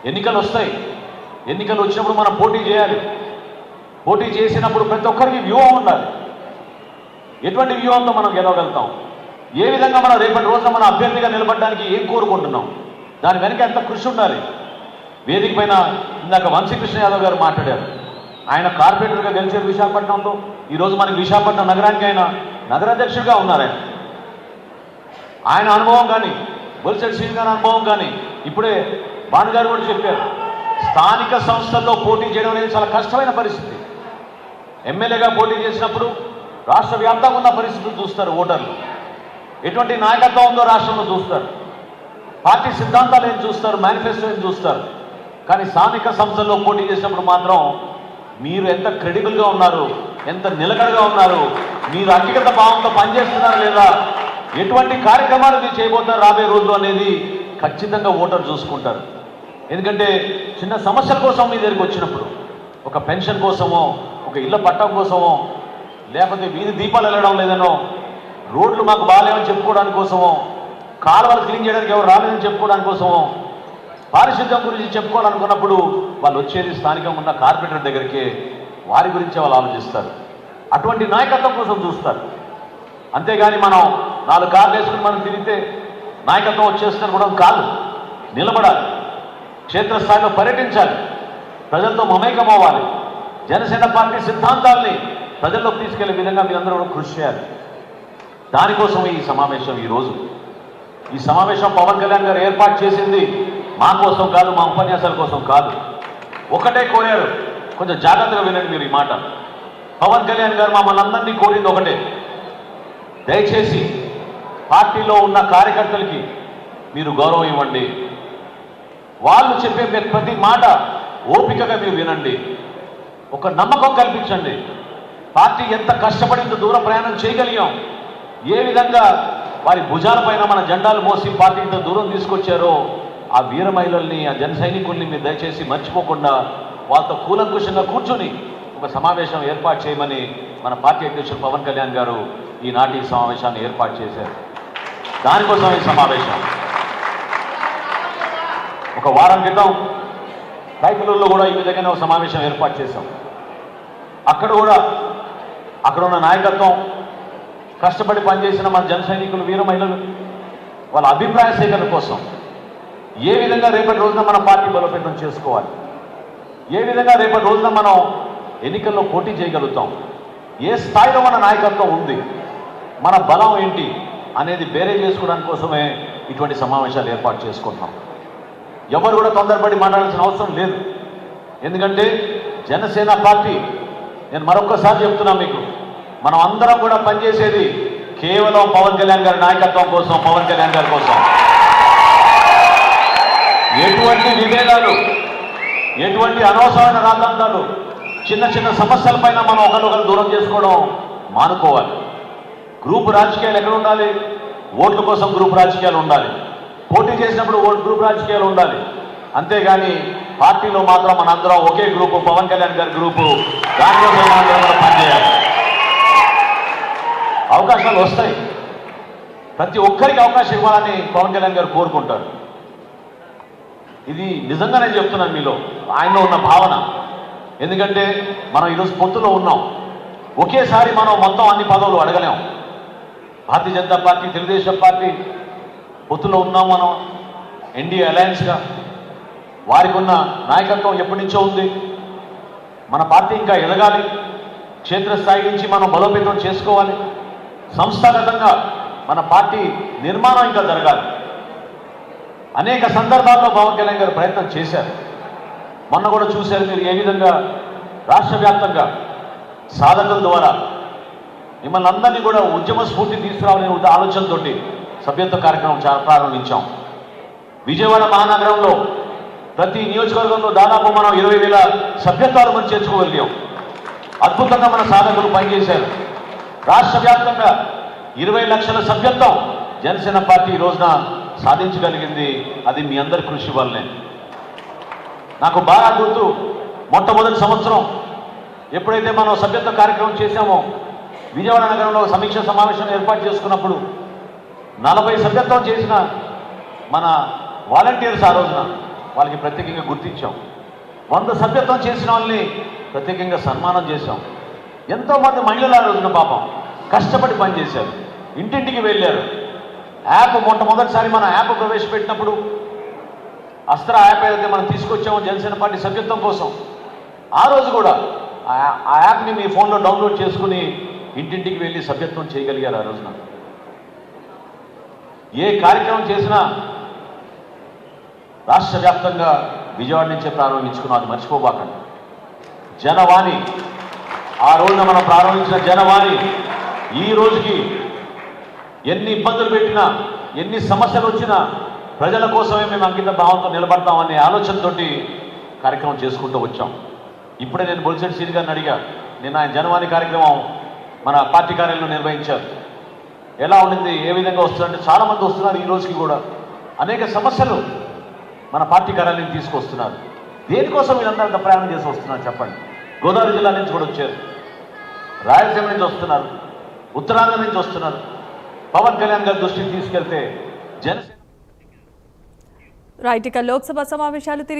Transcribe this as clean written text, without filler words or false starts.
ఎన్నికలు వస్తాయి. ఎన్నికలు వచ్చినప్పుడు మనం పోటీ చేయాలి. పోటీ చేసినప్పుడు ప్రతి ఒక్కరికి వ్యూహం ఉండాలి. ఎటువంటి వ్యూహంతో మనం గెలవగలుగుతాం, ఏ విధంగా మనం రేపటి రోజున మన అభ్యర్థిగా నిలబడడానికి ఏం కోరుకుంటున్నాం, దాని వెనక ఎంత కృషి ఉండాలి. వేదిక పైన ఇందాక వంశీకృష్ణ యాదవ్ గారు మాట్లాడారు. ఆయన కార్పొరేటర్గా గెలిచారు విశాఖపట్నంలో. ఈరోజు మనకి విశాఖపట్నం నగరానికి ఆయన నగరాధ్యక్షుడిగా ఉన్నారు. ఆయన అనుభవం కానీ, బొలిశెట్టి శ్రీని గారి అనుభవం కానీ, ఇప్పుడే భానుగారు కూడా చెప్పారు, స్థానిక సంస్థల్లో పోటీ చేయడం అనేది చాలా కష్టమైన పరిస్థితి. ఎమ్మెల్యేగా పోటీ చేసినప్పుడు రాష్ట్ర వ్యాప్తంగా ఉన్న పరిస్థితులు చూస్తారు ఓటర్లు. ఎటువంటి నాయకత్వం ఉందో రాష్ట్రంలో చూస్తారు, పార్టీ సిద్ధాంతాలు ఏం చూస్తారు, మేనిఫెస్టో ఏం చూస్తారు. కానీ స్థానిక సంస్థల్లో పోటీ చేసినప్పుడు మాత్రం మీరు ఎంత క్రెడిబుల్గా ఉన్నారు, ఎంత నిలకడగా ఉన్నారు, మీరు అంకిత భావంతో పనిచేస్తున్నారా లేదా, ఎటువంటి కార్యక్రమాలు మీరు చేయబోతున్నారు రాబోయే రోజులు అనేది ఖచ్చితంగా ఓటర్ చూసుకుంటారు. ఎందుకంటే చిన్న సమస్యల కోసం మీ దగ్గరికి వచ్చినప్పుడు, ఒక పెన్షన్ కోసమో, ఒక ఇళ్ళ పట్టం కోసమో, లేకపోతే వీధి దీపాలు వెళ్ళడం లేదనో, రోడ్లు మాకు బాగాలేమని చెప్పుకోవడానికి కోసమో, కాలువలు క్లీన్ చేయడానికి ఎవరు రాలేదని చెప్పుకోవడానికి కోసమో, పారిశుద్ధ్యం గురించి చెప్పుకోవాలనుకున్నప్పుడు వాళ్ళు వచ్చేది స్థానికంగా ఉన్న కార్పొరేటర్ దగ్గరికి, వారి గురించే వాళ్ళు ఆలోచిస్తారు. అటువంటి నాయకత్వం కోసం చూస్తారు. అంతేగాని మనం 4 కార్లు వేసుకుని మనం తిరిగితే నాయకత్వం వచ్చేస్తాను కూడా కాదు. నిలబడాలి, క్షేత్రస్థాయిలో పర్యటించాలి, ప్రజలతో మమేకం అవ్వాలి, జనసేన పార్టీ సిద్ధాంతాల్ని ప్రజల్లోకి తీసుకెళ్లే విధంగా మీరందరూ కూడా కృషి చేయాలి. దానికోసం ఈ సమావేశం. ఈరోజు ఈ సమావేశం పవన్ కళ్యాణ్ గారు ఏర్పాటు చేసింది మా కోసం కాదు, మా ఉపన్యాసాల కోసం కాదు. ఒకటే కోరారు, కొంచెం జాగ్రత్తగా వినండి మీరు ఈ మాట. పవన్ కళ్యాణ్ గారు మమ్మల్ని అందరినీ కోరింది ఒకటే, దయచేసి పార్టీలో ఉన్న కార్యకర్తలకి మీరు గౌరవం ఇవ్వండి. వాళ్ళు చెప్పే ప్రతి మాట ఓపికగా మీరు వినండి, ఒక నమ్మకం కల్పించండి. పార్టీ ఎంత కష్టపడి ఇంత దూరం ప్రయాణం చేయగలిగాం, ఏ విధంగా వారి భుజాలపైన మన జెండాలు మోసి పార్టీ ఇంత దూరం తీసుకొచ్చారో, ఆ వీర మహిళల్ని, ఆ జన సైనికుల్ని మీరు దయచేసి మర్చిపోకుండా వాళ్ళతో కూలంకుషంగా కూర్చొని ఒక సమావేశం ఏర్పాటు చేయమని మన పార్టీ అధ్యక్షులు పవన్ కళ్యాణ్ గారు ఈనాటి సమావేశాన్ని ఏర్పాటు చేశారు. దానికోసం ఈ సమావేశం. ఒక వారం క్రితం రైతులలో కూడా ఈ విధంగానే ఒక సమావేశం ఏర్పాటు చేశాం. అక్కడ కూడా అక్కడ ఉన్న నాయకత్వం, కష్టపడి పనిచేసిన మన జన సైనికులు, వీర మహిళలు, వాళ్ళ అభిప్రాయ సేకరణ కోసం ఏ విధంగా రేపటి రోజున మన పార్టీ బలోపేతం చేసుకోవాలి, ఏ విధంగా రేపటి రోజున మనం ఎన్నికల్లో పోటీ చేయగలుగుతాం, ఏ స్థాయిలో మన నాయకత్వం ఉంది, మన బలం ఏంటి అనేది బేరే చేసుకోవడానికి కోసమే ఇటువంటి సమావేశాలు ఏర్పాటు చేసుకుంటున్నాం. ఎవరు కూడా తొందరపడి మాట్లాడాల్సిన అవసరం లేదు. ఎందుకంటే జనసేన పార్టీ, నేను మరొక్కసారి చెప్తున్నా మీకు, మనం అందరం కూడా పనిచేసేది కేవలం పవన్ కళ్యాణ్ గారి నాయకత్వం కోసం, పవన్ కళ్యాణ్ గారి కోసం. ఎటువంటి విభేదాలు, ఎటువంటి అనవసరమైన రాద్ధాంతాలు, చిన్న చిన్న సమస్యలపైన మనం ఒకరినొకరు దూరం చేసుకోవడం మానుకోవాలి. గ్రూప్ రాజకీయాలు ఎక్కడ ఉండాలి? ఓట్ల కోసం గ్రూప్ రాజకీయాలు ఉండాలి, పోటీ చేసినప్పుడు గ్రూప్ రాజకీయాలు ఉండాలి. అంతేగాని పార్టీలో మాత్రం మనందరం ఒకే గ్రూపు, పవన్ కళ్యాణ్ గారి గ్రూపు, దానికోసం మనందరం పనిచేయాలి. అవకాశాలు వస్తాయి, ప్రతి ఒక్కరికి అవకాశం ఇవ్వాలని పవన్ కళ్యాణ్ గారు కోరుకుంటారు. ఇది నిజంగా నేను చెప్తున్నాను మీలో, ఆయనలో ఉన్న భావన. ఎందుకంటే మనం ఈరోజు పొత్తులో ఉన్నాం, ఒకేసారి మనం మొత్తం అన్ని పదవులు అడగలేం. భారతీయ జనతా పార్టీ, తెలుగుదేశం పార్టీ పొత్తులో ఉన్నాం మనం, ఎన్డీఏ అలయన్స్గా. వారికి ఉన్న నాయకత్వం ఎప్పటి నుంచో ఉంది. మన పార్టీ ఇంకా ఎదగాలి, క్షేత్రస్థాయి నుంచి మనం బలోపేతం చేసుకోవాలి, సంస్థాగతంగా మన పార్టీ నిర్మాణం ఇంకా జరగాలి. అనేక సందర్భాల్లో పవన్ కళ్యాణ్ గారు ప్రయత్నం చేశారు. మొన్న కూడా చూశారు మీరు ఏ విధంగా రాష్ట్ర వ్యాప్తంగా సాధకుల ద్వారా మిమ్మల్ని అందరినీ కూడా ఉద్యమ స్ఫూర్తి తీసుకురావాలనే ఆలోచనతో సభ్యత్వ కార్యక్రమం ప్రారంభించాం. విజయవాడ మహానగరంలో ప్రతి నియోజకవర్గంలో దాదాపు మనం 20,000 సభ్యత్వాలు మనం చేర్చుకోగలిగాం. అద్భుతంగా మన సాధకులు పనిచేశారు. రాష్ట్ర వ్యాప్తంగా 20 లక్షల సభ్యత్వం జనసేన పార్టీ ఈ రోజున సాధించగలిగింది. అది మీ అందరి కృషి వల్లనే. నాకు బాగా గుర్తు, మొట్టమొదటి సంవత్సరం ఎప్పుడైతే మనం సభ్యత్వ కార్యక్రమం చేశామో, విజయవాడ నగరంలో సమీక్ష సమావేశం ఏర్పాటు చేసుకున్నప్పుడు 40 సభ్యత్వం చేసిన మన వాలంటీర్స్ ఆ రోజున వాళ్ళకి ప్రత్యేకంగా గుర్తించాం. 100 సభ్యత్వం చేసిన వాళ్ళని ప్రత్యేకంగా సన్మానం చేశాం. ఎంతోమంది మహిళలు ఆ రోజున పాపం కష్టపడి పనిచేశారు, ఇంటింటికి వెళ్ళారు. యాప్ మొట్టమొదటిసారి మన యాప్ ప్రవేశపెట్టినప్పుడు అస్త్ర యాప్ ఏదైతే మనం తీసుకొచ్చామో జనసేన పార్టీ సభ్యత్వం కోసం, ఆ రోజు కూడా ఆ యాప్ని మీ ఫోన్లో డౌన్లోడ్ చేసుకుని ఇంటింటికి వెళ్ళి సభ్యత్వం చేయగలిగారు. ఆ రోజున ఏ కార్యక్రమం చేసినా రాష్ట్ర వ్యాప్తంగా విజయవాడ నుంచే ప్రారంభించుకున్నాం, అది మర్చిపోబాకండి. జనవాణి, ఆ రోజున మనం ప్రారంభించిన జనవాణి ఈ రోజుకి ఎన్ని ఇబ్బందులు పెట్టినా, ఎన్ని సమస్యలు వచ్చినా ప్రజల కోసమే మేము అంకిత భావంతో నిలబడతామనే ఆలోచనతోటి కార్యక్రమం చేసుకుంటూ వచ్చాం. ఇప్పుడే నేను బొలిశెట్టి శ్రీని గారిని అడిగా, నిన్న ఆయన జనవాణి కార్యక్రమం మన పార్టీ కార్యాలయంలో నిర్వహించారు. ఎలా ఉండింది, ఏ విధంగా వస్తున్నారంటే చాలామంది వస్తున్నారు. ఈ రోజుకి కూడా అనేక సమస్యలు మన పార్టీ కార్యాలయం తీసుకొస్తున్నారు. దేనికోసం వీళ్ళందరూ ప్రయాణం చేసి వస్తున్నారు చెప్పండి? గోదావరి జిల్లా నుంచి కూడా వచ్చారు, రాయలసీమ నుంచి వస్తున్నారు, ఉత్తరాంధ్ర నుంచి వస్తున్నారు. పవన్ కళ్యాణ్ గారి దృష్టికి తీసుకెళ్తే జనసేన రైట్. ఇక లోక్సభ సమావేశాలు